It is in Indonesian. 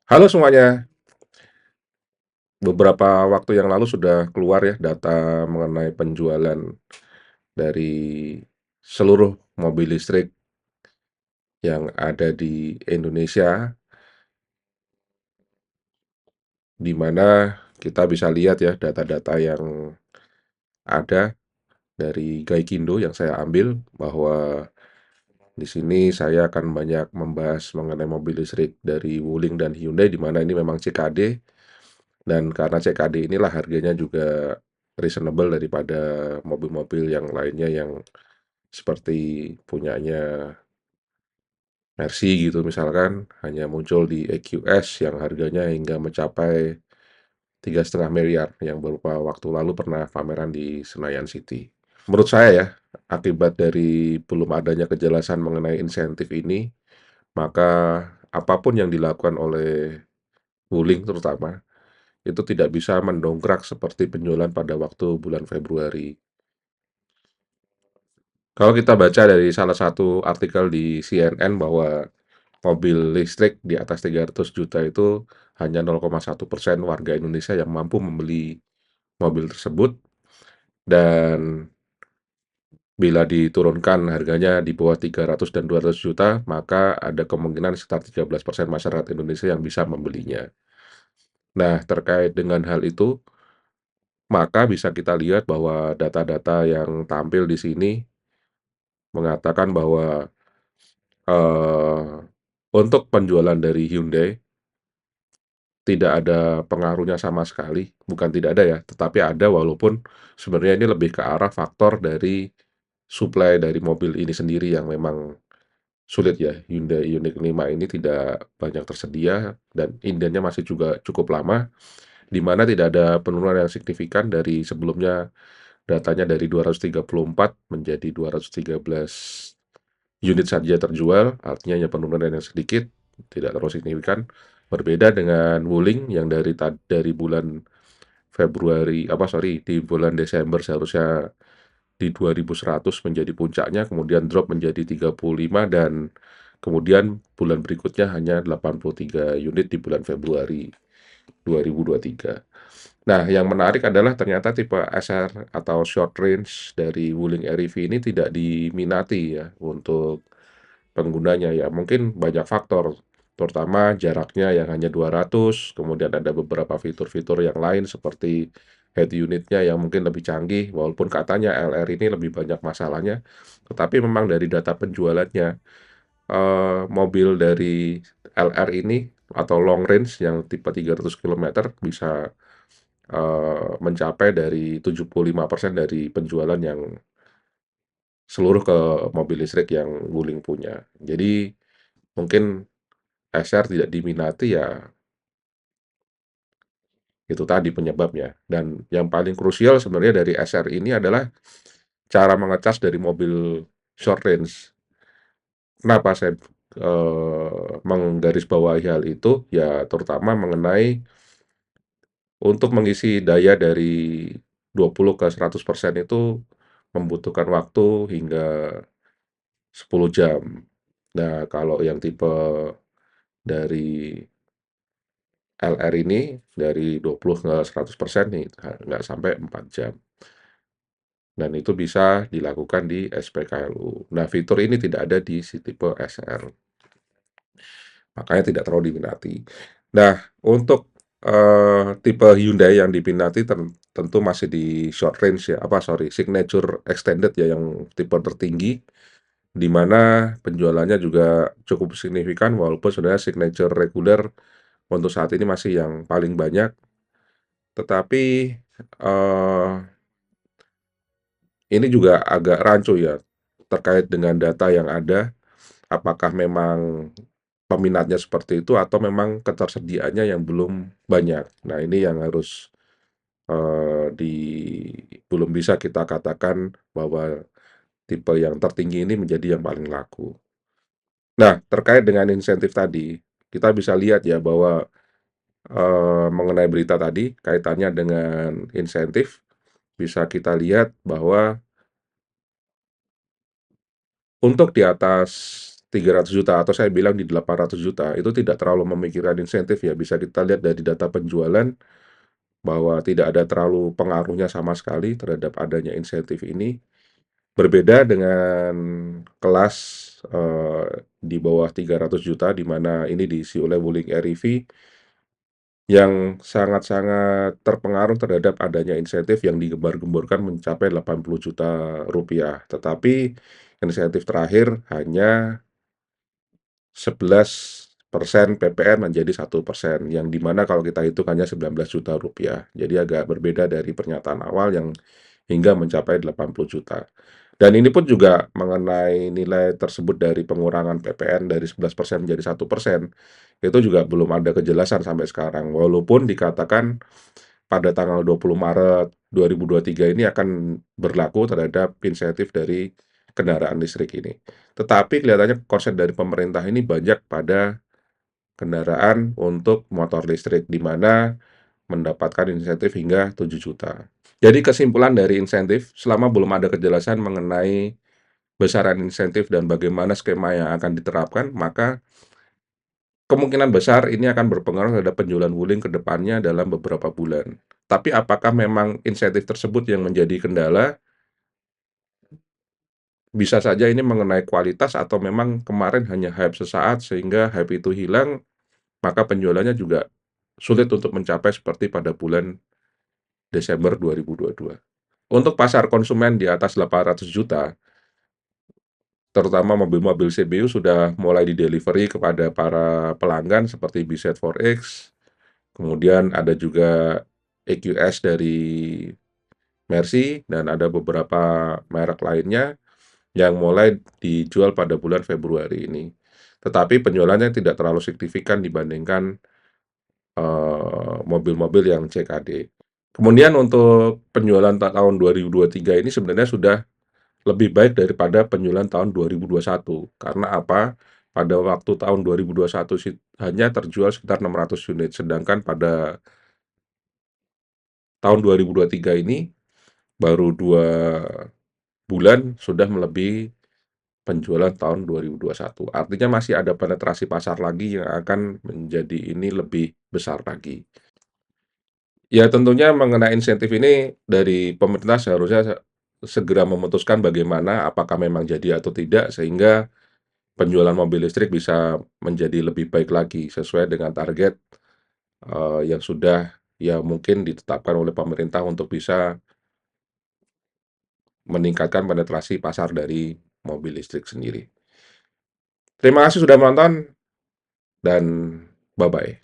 Halo semuanya, beberapa waktu yang lalu sudah keluar ya data mengenai penjualan dari seluruh mobil listrik yang ada di Indonesia, di mana kita bisa lihat ya data-data yang ada dari Gaikindo yang saya ambil bahwa di sini saya akan banyak membahas mengenai mobil listrik dari Wuling dan Hyundai di mana ini memang CKD dan karena CKD inilah harganya juga reasonable daripada mobil-mobil yang lainnya yang seperti punyanya Mercy gitu misalkan, hanya muncul di EQS yang harganya hingga mencapai 3,5 miliar yang beberapa waktu lalu pernah pameran di Senayan City. Menurut saya ya, akibat dari belum adanya kejelasan mengenai insentif ini, maka apapun yang dilakukan oleh Wuling terutama, itu tidak bisa mendongkrak seperti penjualan pada waktu bulan Februari. Kalau kita baca dari salah satu artikel di CNN bahwa mobil listrik di atas 300 juta itu hanya 0,1% warga Indonesia yang mampu membeli mobil tersebut dan bila diturunkan harganya di bawah 300 dan 200 juta, maka ada kemungkinan sekitar 13% masyarakat Indonesia yang bisa membelinya. Nah, terkait dengan hal itu, maka bisa kita lihat bahwa data-data yang tampil di sini mengatakan bahwa untuk penjualan dari Hyundai tidak ada pengaruhnya sama sekali, bukan tidak ada ya, tetapi ada walaupun sebenarnya ini lebih ke arah faktor dari suplai dari mobil ini sendiri yang memang sulit ya. Hyundai Ioniq 5 ini tidak banyak tersedia dan idennya masih juga cukup lama, di mana tidak ada penurunan yang signifikan dari sebelumnya datanya dari 234 menjadi 213 unit saja terjual, artinya hanya penurunan yang sedikit, tidak terlalu signifikan. Berbeda dengan Wuling yang dari bulan Februari di bulan Desember seharusnya di 2.100 menjadi puncaknya, kemudian drop menjadi 35 dan kemudian bulan berikutnya hanya 83 unit di bulan Februari 2023. Nah, yang menarik adalah ternyata tipe SR atau short range dari Wuling REV ini tidak diminati ya untuk penggunanya ya. Mungkin banyak faktor, terutama jaraknya yang hanya 200, kemudian ada beberapa fitur-fitur yang lain seperti head unitnya yang mungkin lebih canggih, walaupun katanya LR ini lebih banyak masalahnya, tetapi memang dari data penjualannya, mobil dari LR ini atau long range yang tipe 300 kilometer bisa, mencapai dari 75% dari penjualan yang seluruh ke mobil listrik yang Wuling punya. Jadi mungkin SR tidak diminati ya itu tadi penyebabnya. Dan yang paling krusial sebenarnya dari SR ini adalah cara mengecas dari mobil short range. Kenapa saya, menggarisbawahi hal itu, ya terutama mengenai untuk mengisi daya dari 20 ke 100% itu membutuhkan waktu hingga 10 jam. Nah, kalau yang tipe dari LR ini dari 20 ke 100% nih, nggak sampai 4 jam. Dan itu bisa dilakukan di SPKLU. Nah, fitur ini tidak ada di si tipe SR, makanya tidak terlalu diminati. Nah, untuk, tipe Hyundai yang diminati tentu masih di short range ya, signature extended ya, yang tipe tertinggi, di mana penjualannya juga cukup signifikan walaupun sebenarnya signature reguler untuk saat ini masih yang paling banyak. Tetapi, eee, ini juga agak rancu ya, terkait dengan data yang ada, apakah memang peminatnya seperti itu atau memang ketersediaannya yang belum banyak. Nah, ini yang harus, eee, di belum bisa kita katakan bahwa tipe yang tertinggi ini menjadi yang paling laku. Nah, terkait dengan insentif tadi, kita bisa lihat ya bahwa, mengenai berita tadi kaitannya dengan insentif, bisa kita lihat bahwa untuk di atas 300 juta atau saya bilang di 800 juta itu tidak terlalu memikirkan insentif ya, bisa kita lihat dari data penjualan bahwa tidak ada terlalu pengaruhnya sama sekali terhadap adanya insentif ini. Berbeda dengan kelas, di bawah 300 juta di mana ini diisi oleh Wuling REV yang sangat-sangat terpengaruh terhadap adanya insentif yang digembar-gemborkan mencapai Rp80 juta. Tetapi insentif terakhir hanya 11% PPN menjadi 1%, yang di mana kalau kita hitung hanya Rp19 juta. Jadi agak berbeda dari pernyataan awal yang hingga mencapai 80 juta. Dan ini pun juga mengenai nilai tersebut dari pengurangan PPN dari 11% menjadi 1%, itu juga belum ada kejelasan sampai sekarang. Walaupun dikatakan pada tanggal 20 Maret 2023 ini akan berlaku terhadap insentif dari kendaraan listrik ini. Tetapi kelihatannya konsep dari pemerintah ini banyak pada kendaraan untuk motor listrik, di mana mendapatkan insentif hingga 7 juta. Jadi kesimpulan dari insentif, selama belum ada kejelasan mengenai besaran insentif dan bagaimana skema yang akan diterapkan, maka kemungkinan besar ini akan berpengaruh terhadap penjualan Wuling ke depannya dalam beberapa bulan. Tapi apakah memang insentif tersebut yang menjadi kendala? Bisa saja ini mengenai kualitas atau memang kemarin hanya hype sesaat sehingga hype itu hilang, maka penjualannya juga sulit untuk mencapai seperti pada bulan Desember 2022. Untuk pasar konsumen di atas 800 juta, terutama mobil-mobil CBU sudah mulai di-delivery kepada para pelanggan seperti BZ4X, kemudian ada juga EQS dari Mercy, dan ada beberapa merek lainnya yang mulai dijual pada bulan Februari ini. Tetapi penjualannya tidak terlalu signifikan dibandingkan, mobil-mobil yang CKD. Kemudian untuk penjualan tahun 2023 ini sebenarnya sudah lebih baik daripada penjualan tahun 2021. Karena apa? Pada waktu tahun 2021 hanya terjual sekitar 600 unit, sedangkan pada tahun 2023 ini baru 2 bulan sudah melebihi penjualan tahun 2021. Artinya masih ada penetrasi pasar lagi yang akan menjadi ini lebih besar lagi. Ya tentunya mengenai insentif ini dari pemerintah seharusnya segera memutuskan bagaimana, apakah memang jadi atau tidak, sehingga penjualan mobil listrik bisa menjadi lebih baik lagi sesuai dengan target, yang sudah ya mungkin ditetapkan oleh pemerintah untuk bisa meningkatkan penetrasi pasar dari mobil listrik sendiri. Terima kasih sudah menonton dan bye-bye.